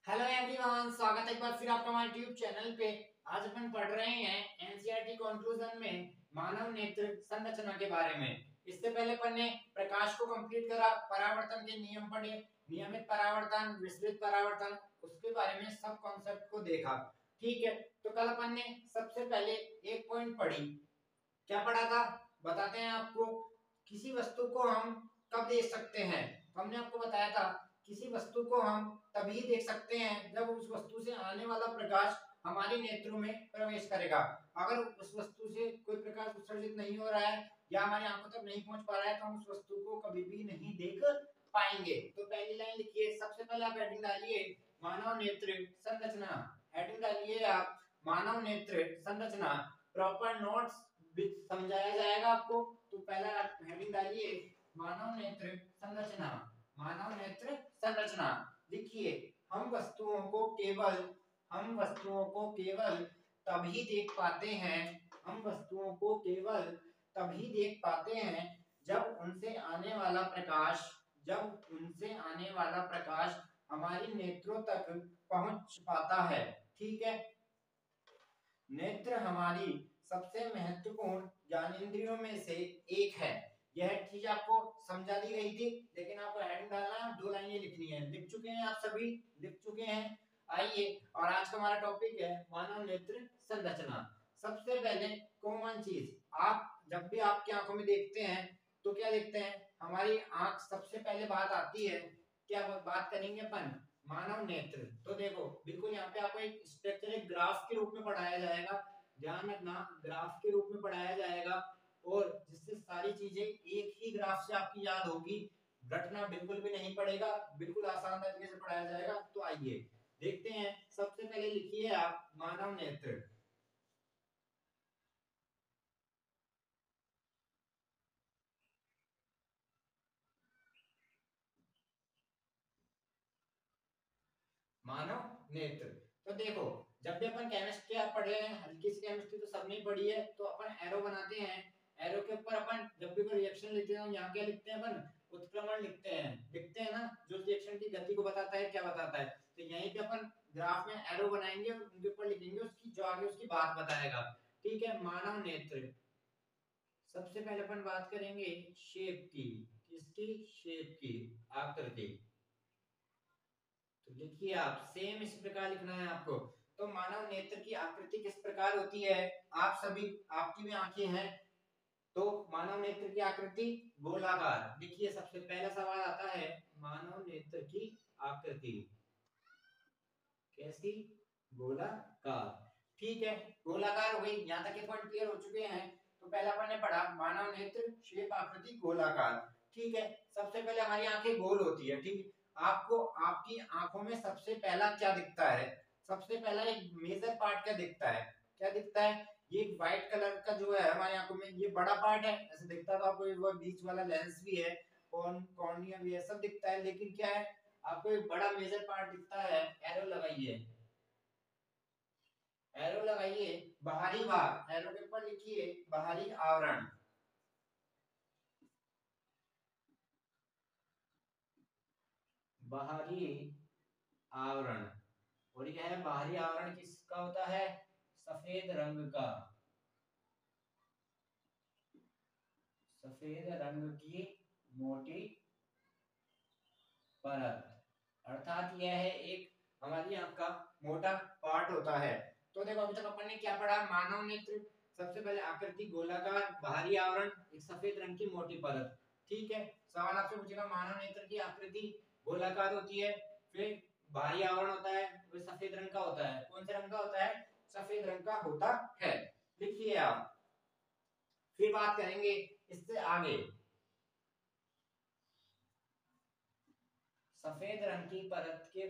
Hello everyone, स्वागत है एक बार फिर आपका हमारे ट्यूब चैनल पे। आज अपन पढ़ रहे हैं एनसीईआरटी कंक्लूजन में मानव नेत्र संरचना के बारे में। इससे पहले अपन ने प्रकाश को कंप्लीट करा, परावर्तन के नियम पढ़े, नियमित परावर्तन, विस्तृत परावर्तन, उसके बारे में सब कॉन्सेप्ट को देखा। ठीक है, तो कल अपन ने सबसे पहले एक पॉइंट पढ़ी। क्या पढ़ा था बताते हैं आपको। किसी वस्तु को हम कब देख सकते हैं? हमने आपको बताया था किसी वस्तु को हम तभी देख सकते हैं जब उस वस्तु से आने वाला प्रकाश हमारे नेत्रों में प्रवेश करेगा। अगर उस वस्तु से कोई प्रकाश उत्सर्जित नहीं हो रहा है या हमारी आंखों तक नहीं पहुंच पा रहा है तो हम उस वस्तु को कभी भी नहीं देख पाएंगे। तो पहली लाइन लिखिए, सबसे पहले आप हेडिंग डालिए मानव नेत्र संरचना। हेडिंग डालिए आप मानव नेत्र संरचना। प्रॉपर नोट्स समझाया जाएगा आपको। तो पहला हेडिंग डालिए मानव नेत्र संरचना। मानव नेत्र संरचना लिखिए, हम वस्तुओं को केवल तभी देख पाते हैं, हम वस्तुओं को केवल तभी देख पाते हैं जब उनसे आने वाला प्रकाश हमारी नेत्रों तक पहुंच पाता है। ठीक है, नेत्र हमारी सबसे महत्वपूर्ण ज्ञानेंद्रियों में से एक है। यह चीज आपको समझा दी गई थी, लेकिन आपको हेडिंग डालना है, 2 लाइनें लिखनी है। लिख चुके हैं आप सभी? लिख चुके हैं। आइए, और आज का हमारा टॉपिक है मानव नेत्र संरचना। सबसे पहले कॉमन चीज, आप जब भी आपकी आंखों में देखते हैं तो क्या देखते हैं? हमारी आंख सबसे पहले बात आती है, क्या बात करेंगे अपन? मानव नेत्र। तो देखो बिल्कुल यहाँ पे आपको एक स्ट्रक्चर, एक ग्राफ के रूप में पढ़ाया जाएगा। ध्यान रखना, ग्राफ के रूप में पढ़ाया जाएगा, और जिससे सारी चीजें एक ही ग्राफ से आपकी याद होगी। रटना बिल्कुल भी नहीं पड़ेगा, बिल्कुल आसान तरीके से पढ़ाया जाएगा। तो आइए देखते हैं। सबसे पहले लिखिए आप मानव नेत्र। मानव नेत्र। तो देखो, जब भी अपन केमिस्ट्री आप पढ़े हैं, हल्की सी केमिस्ट्री तो सबने पढ़ी है, तो अपन एरो बनाते हैं। एरो के ऊपर अपन जब भी कोई रिएक्शन लिखते हैं, यहाँ क्या लिखते हैं अपन? उत्क्रमण लिखते हैं ना, जो रिएक्शन की गति को बताता है, क्या बताता है। तो यहीं पे अपन ग्राफ में एरो बनाएंगे और उनके ऊपर लिखेंगे उसकी जो आगे उसकी बात बताएगा। ठीक है, मानव नेत्र। सबसे पहले अपन बात करेंगे शेप की। किसकी? शेप की, आकृति। तो लिखिए आप, सेम इस प्रकार लिखना है आपको। तो मानव नेत्र की आकृति किस प्रकार होती है? आप सभी, आपकी भी आंखें हैं, तो मानव नेत्र की आकृति गोलाकार। देखिए सबसे पहला सवाल आता है, मानव नेत्र की आकृति कैसी? गोलाकार। ठीक है, गोलाकार हो गई। यहाँ तक के पॉइंट क्लियर हो चुके हैं। तो पहला अपन ने पढ़ा मानव नेत्र शेप आकृति गोलाकार। ठीक है, सबसे पहले हमारी आंखें गोल होती है। ठीक, आपको आपकी आंखों में सबसे पहला क्या दिखता है? सबसे पहला एक मेजर पार्ट क्या दिखता है? क्या दिखता है? ये व्हाइट कलर का जो है हमारी आंखों में, ये बड़ा पार्ट है। ऐसे दिखता तो आपको वो बीच वाला लेंस भी है, कॉर्निया भी है, सब दिखता है। लेकिन क्या है, आपको एक बड़ा मेजर पार्ट दिखता है। एरो लगाइए, एरो लगाइए। बाहरी भाग, एरो के ऊपर लिखिए बाहरी आवरण। बाहरी आवरण। और यह है बाहरी आवरण किसका होता है? सफेद रंग का। सफेद रंग की मोटी परत, अर्थात यह है एक हमारी आंख का मोटा पार्ट होता है। तो देखो अभी तक अपन ने क्या पढ़ा? मानव नेत्र, सबसे पहले आकृति गोलाकार, बाहरी आवरण, एक सफेद रंग की मोटी परत। ठीक है, सवाल आपसे पूछेगा मानव नेत्र की आकृति गोलाकार होती है, फिर बाहरी आवरण होता है, वो सफेद रंग का होता है। कौन से रंग का होता है? सफेद रंग का होता है। लिखिए आप, फिर बात करेंगे इससे आगे। सफेद रंग की परत के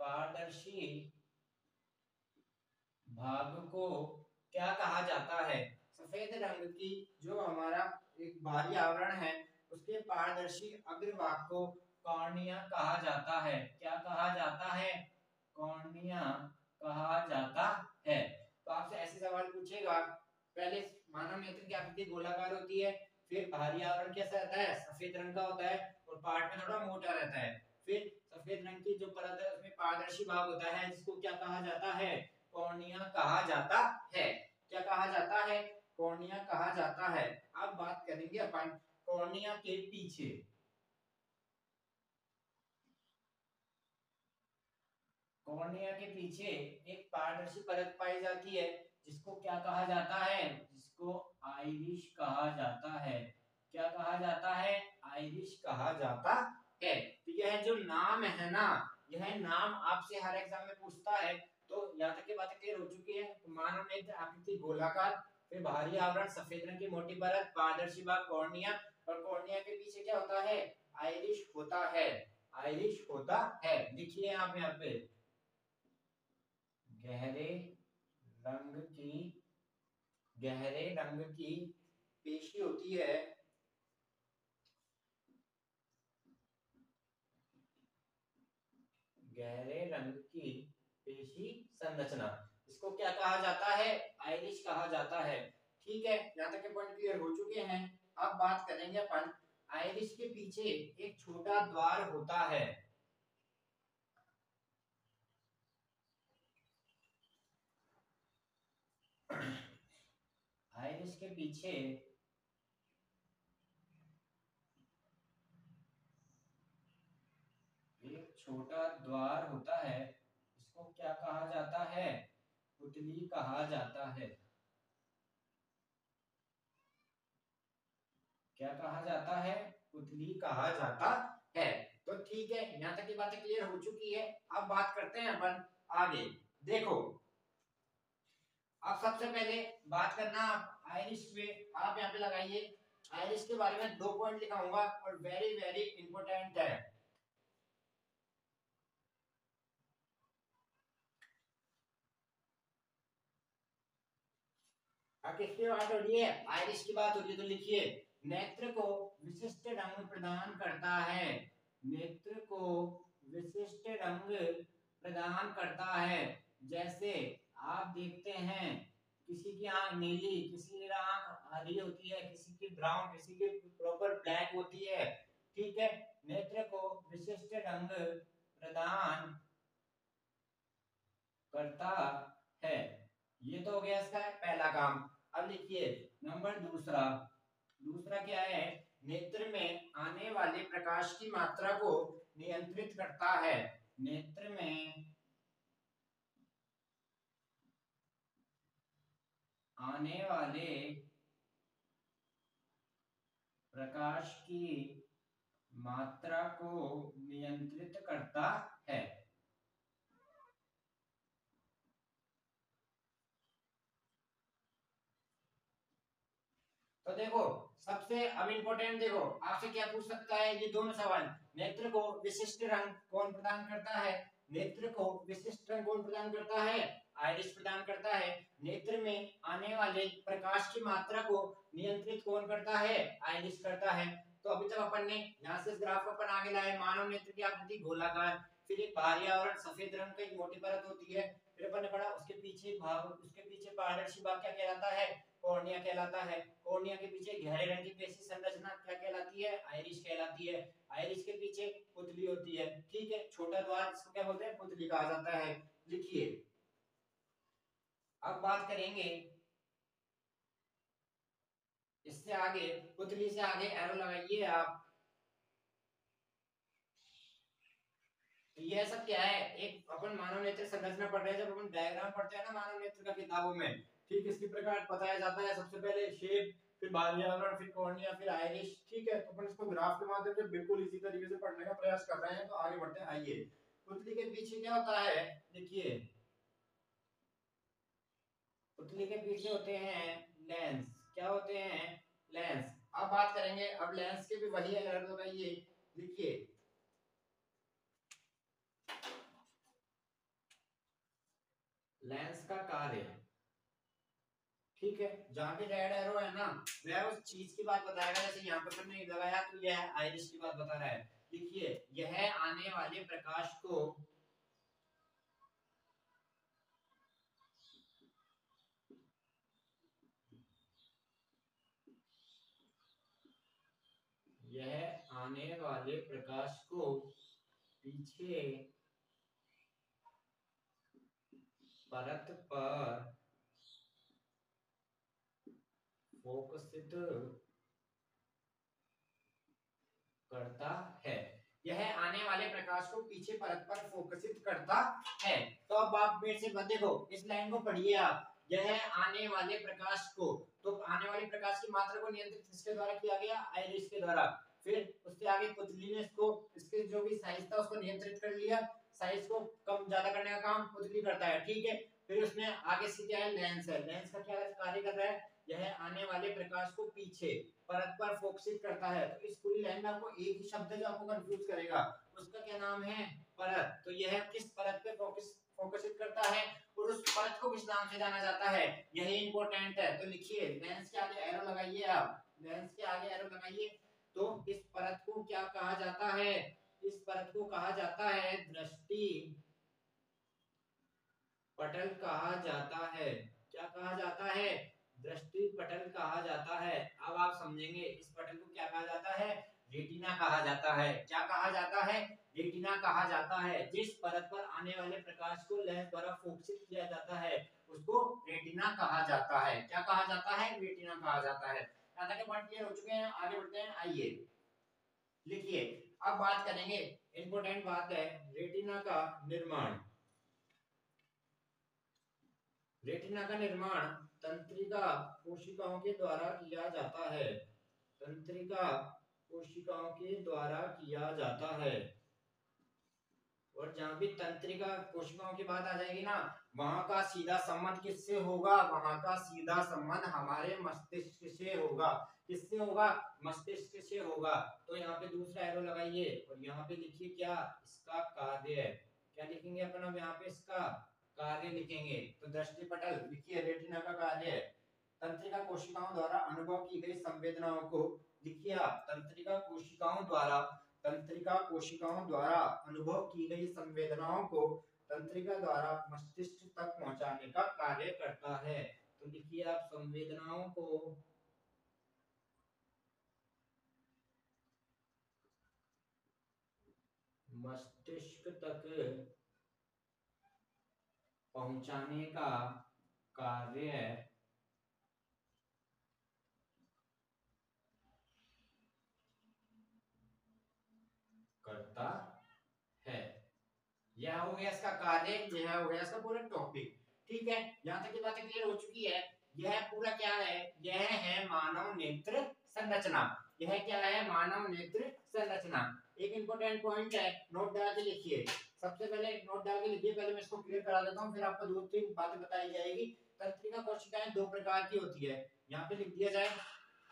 पारदर्शी भाग को क्या कहा जाता है? सफेद रंग की जो हमारा एक बाहरी आवरण है, उसके पारदर्शी अग्रभाग को कॉर्निया कहा जाता है। क्या कहा जाता है? कॉर्निया कहा जाता है। तो आपसे ऐसे सवाल पूछेगा, पहले मानव नेत्र की आकृति गोलाकार होती है, फिर बाहरी आवरण कैसा रहता है? सफेद रंग का होता है, और पार्ट में थोड़ा मोटा रहता है। फिर सफेद रंग की जो परत है उसमें पारदर्शी भाग होता है जिसको क्या कहा जाता है, कॉर्निया कहा जाता है। क्या कहा जाता है, कॉर्निया कहा जाता है। अब बात करेंगे अपन कॉर्निया के पीछे। कॉर्निया के पीछे एक पारदर्शी परत पाई जाती है जिसको क्या कहा जाता है, जिसको आइरिश कहा जाता है। क्या कहा जाता है, आइरिश कहा जाता है। तो यह जो नाम है ना, यह नाम आपसे हर एग्जाम में पूछता है। तो यहाँ तक की बात क्लियर हो चुकी है। तो मानव नेत्र आकृति गोलाकार, फिर बाहरी आवरण सफेद रंग की मोटी परत, पारदर्शी भाग कॉर्निया, और कॉर्निया के पीछे क्या होता है, आइरिश होता है। आइरिश होता है, लिखिए आप यहाँ पे गहरे रंग की, गहरे रंग की पेशी होती है। गहरे रंग की पेशी संरचना, इसको क्या कहा जाता है, आइरिश कहा जाता है। ठीक है, यहाँ तक के पॉइंट क्लियर हो चुके हैं। अब बात करेंगे अपन, आइरिश के पीछे एक छोटा द्वार होता है। आइरिश के पीछे एक छोटा द्वार होता है, इसको क्या कहा जाता है, पुतली कहा जाता है। क्या कहा जाता है, पुतली कहा जाता है। तो ठीक है, यहाँ तक की बातें क्लियर हो चुकी है। अब बात करते हैं अपन आगे। देखो, अब सबसे पहले बात करना आयरिश पे, आप यहाँ पे लगाइए। आयरिश के बारे में 2 पॉइंट लिखाऊंगा और वेरी वेरी इंपॉर्टेंट है। अब किसकी बात हो रही है, आयरिश की बात हो रही है। तो लिखिए, नेत्र को विशिष्ट रंग प्रदान करता है। नेत्र को विशिष्ट रंग प्रदान करता है। जैसे आप देखते हैं, किसी की आंख नीली, किसी की आंख हरी होती है, किसी की ब्राउन, किसी की प्रॉपर ब्लैक होती है। ठीक है, नेत्र को विशिष्ट रंग प्रदान करता है। ये तो हो गया इसका पहला काम। अब लिखिए नंबर दूसरा। दूसरा क्या है, नेत्र में आने वाले प्रकाश की मात्रा को नियंत्रित करता है। नेत्र में आने वाले प्रकाश की मात्रा को नियंत्रित करता है। तो देखो, सबसे अब इम्पोर्टेंट देखो, आपसे क्या पूछ सकता है ये दोनों सवाल। नेत्र को विशिष्ट रंग कौन प्रदान करता है, नेत्र को विशिष्ट रंग कौन प्रदान करता है, आइरिश प्रदान करता है। नेत्र में आने वाले प्रकाश की मात्रा को नियंत्रित कौन करता है, आइरिश करता है। तो अभी तक अपन ने यहाँ से इस ग्राफ को अपन आगे लाए, मानव नेत्र की आकृति गोलाकार, फिर एक बाहरी आवरण सफेद रंग की एक मोटी परत होती है, फिर अपन ने पढ़ा उसके पीछे भाग, उसके पीछे पारदर्शी भाग क्या कहलाता है, कॉर्निया कहलाता है। कॉर्निया के पीछे गहरे रंग की पेशी संरचना क्या कहलाती है, आइरिश कहलाती है। आइरिश के पीछे पुतली होती है। ठीक है, छोटा द्वार इसको क्या बोलते हैं, पुतली कहा जाता है। लिखिए, अब बात करेंगे इससे आगे, पुतली से आगे एरो लगाइए आप। तो यह सब क्या है, एक अपन मानव नेत्र संरचना पढ़ रहे हैं, जब अपन डायग्राम पढ़ते हैं ना मानव नेत्र का किताबों में, ठीक इसी प्रकार बताया जाता है। सबसे पहले शेप, फिर बाहरी आवरण, फिर कॉर्निया, फिर आइरिश। ठीक है, तो अपन इसको ग्राफ के माध्यम से बिल्कुल इसी तरीके से पढ़ने का प्रयास कर रहे हैं। तो आगे बढ़ते हैं, आइए। पुतली के पीछे क्या होता है, देखिए, पुतली के पीछे होते हैं लेंस। क्या होते हैं, लेंस। अब बात करेंगे, अब लेंस के भी वही अलग लगाइए। देखिए, लेंस का कार्य, ठीक है, जहां पे रेड एरो है ना, वह उस चीज की बात बताएगा। जैसे यहाँ पर मैंने लगाया तो यह आइरिश की बात बता रहा है। देखिए, यह आने वाले प्रकाश को, यह आने वाले प्रकाश को पीछे परत पर फोकसित करता है। यह आने वाले प्रकाश को पीछे परत पर फोकसित करता है। तो अब आप मेरे से देखो, इस लाइन को पढ़िए आप। यह आने वाले प्रकाश को, तो आने वाले प्रकाश की मात्रा को नियंत्रित किसके द्वारा किया गया? आइरिस के द्वारा। फिर उसके आगे पुतली ने इसको, इसके जो भी साइज था उसको नियंत्रित कर लिया। साइज को कम ज्यादा करने का काम पुतली करता है, ठीक है। फिर उसने आगे से क्या है? लेंस है। लेंस का क्या कार्य कर रहा है? यह आने वाले प्रकाश को पीछे परत पर फोकसित करता है। तो इस पूरी लाइन में आपको एक ही शब्द है जो आपको कंफ्यूज करेगा, उसका क्या नाम है? परत। तो यह किस परत पे फोकसित करता है और उस परत को किस नाम से जाना जाता है? यही इंपॉर्टेंट है। तो लिखिए, लेंस के आगे एरो लगाइए आप, लेंस के आगे एरो लगाइए। तो इस परत को क्या कहा जाता है? इस परत को कहा जाता है दृष्टि पटल कहा जाता है। क्या कहा जाता है? दृष्टि पटल कहा जाता है। अब आप समझेंगे इस पटल को क्या कहा जाता है? रेटिना कहा जाता है। क्या कहा जाता है? रेटिना कहा जाता है। जिस परत पर आने वाले प्रकाश को लेंस द्वारा फोकसित किया जाता है उसको रेटिना कहा जाता है। क्या कहा जाता है? रेटिना कहा जाता है। यहाँ तक के पॉइंट क्लियर हो चुके हैं, आगे बढ़ते हैं। आइए लिखिए, अब बात करेंगे, इंपॉर्टेंट बात है, रेटिना का निर्माण। रेटिना का निर्माण तंत्रिका कोशिकाओं के द्वारा किया जाता है। तंत्रिका कोशिकाओं के द्वारा किया जाता है। और जहां भी तंत्रिका कोशिकाओं की बात आ जाएगी ना, वहां का सीधा संबंध किससे होगा? वहां का सीधा संबंध हमारे मस्तिष्क से होगा। किससे होगा? मस्तिष्क से होगा। तो यहाँ पे दूसरा एरो लगाइए और यहाँ पे लिखिए क्या? इसका कार्य। क्या लिखेंगे अपन अब यहाँ पे? इसका कार्य लिखेंगे। तो दृष्टि पटल लिखिए, रेटिना का कार्य है तंत्रिका कोशिकाओं द्वारा अनुभव की गई संवेदनाओं को, लिखिए आप, तंत्रिका कोशिकाओं द्वारा अनुभव की गई संवेदनाओं को तंत्रिका द्वारा मस्तिष्क तक पहुंचाने का कार्य करता है। तो लिखिए आप, संवेदनाओं को मस्तिष्क तक पहुंचाने का कार्य करता है। यह हो गया इसका कार्य, यह हो गया इसका पूरा टॉपिक। ठीक है, यहाँ तक की बातें क्लियर हो चुकी है। यह पूरा क्या है? यह है मानव नेत्र संरचना। यह क्या है? मानव नेत्र संरचना। एक इंपॉर्टेंट पॉइंट है, नोट डाल के लिखिए। सबसे पहले नोट डाल के लिखिए, पहले मैं इसको क्लियर करा देता हूँ, फिर आपको दो तीन बातें बताई जाएगी। तंत्रिका कोशिकाएं दो प्रकार की होती है, यहाँ पे लिख दिया जाए,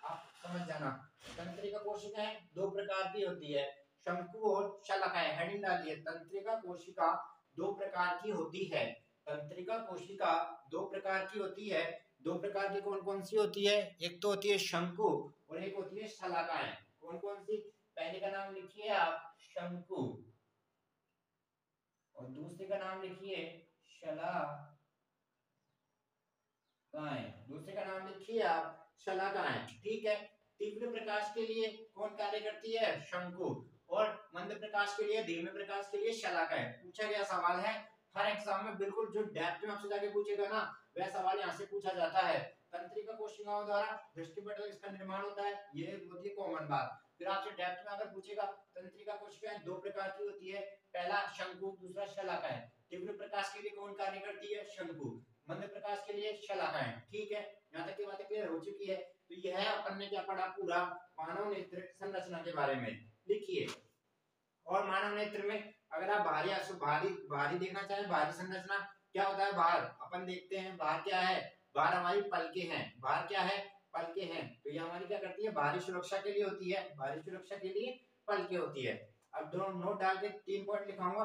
आप समझ जाना। तंत्रिका कोशिकाएं दो प्रकार की होती है, शंकु और शलाकाएं। हेडिंग डालिए, तंत्रिका कोशिका दो प्रकार की होती है। तंत्रिका कोशिका दो प्रकार की होती है। दो प्रकार की कौन कौन सी होती है? एक तो होती है शंकु और एक होती है शलाकाएं। कौन कौन सी? पहले का नाम लिखिए आप, शंकु, और दूसरे का नाम लिखिए शलाकाएं। दूसरे का नाम लिखिए आप शलाकाएं। ठीक है। तीव्र प्रकाश के लिए कौन कार्य करती है? शंकु। और मंद प्रकाश के लिए, धीमे प्रकाश के लिए शलाकाएं। पूछा गया सवाल है हर एग्जाम में, बिल्कुल जो डेप्थ में आपसे जाके पूछेगा ना, वह सवाल यहाँ से पूछा जाता है। तंत्रिका कोशिकाओं द्वारा दृष्टिपटल इसका निर्माण होता है, ये होती है कॉमन बात। फिर आपसे डेप्थ में अगर पूछेगा, तंत्रिका कोशिकाएं दो प्रकार की होती है, पहला शंकु, दूसरा शलाकाएं। तीव्र प्रकाश के लिए कौन कार्य करती है? शंकु। मंद प्रकाश के लिए शलाकाएं। ठीक है, यहाँ तक की बातें क्लियर हो चुकी है। तो यह अपन ने क्या पढ़ा? पूरा मानव नेत्र संरचना के बारे में। लिखिए, और मानव नेत्र में अगर आप बाहरी देखना चाहें, बाहरी संरचना क्या होता है? बाहर अपन देखते हैं, बाहर क्या है? बाहर हमारी पलकें हैं। बाहर क्या है? पलकें हैं। तो ये हमारी क्या करती है? बाहरी सुरक्षा के लिए होती है, बाहरी सुरक्षा के लिए पलकें होती है। अब दोनों नोट डाल के 3 पॉइंट लिखाऊंगा।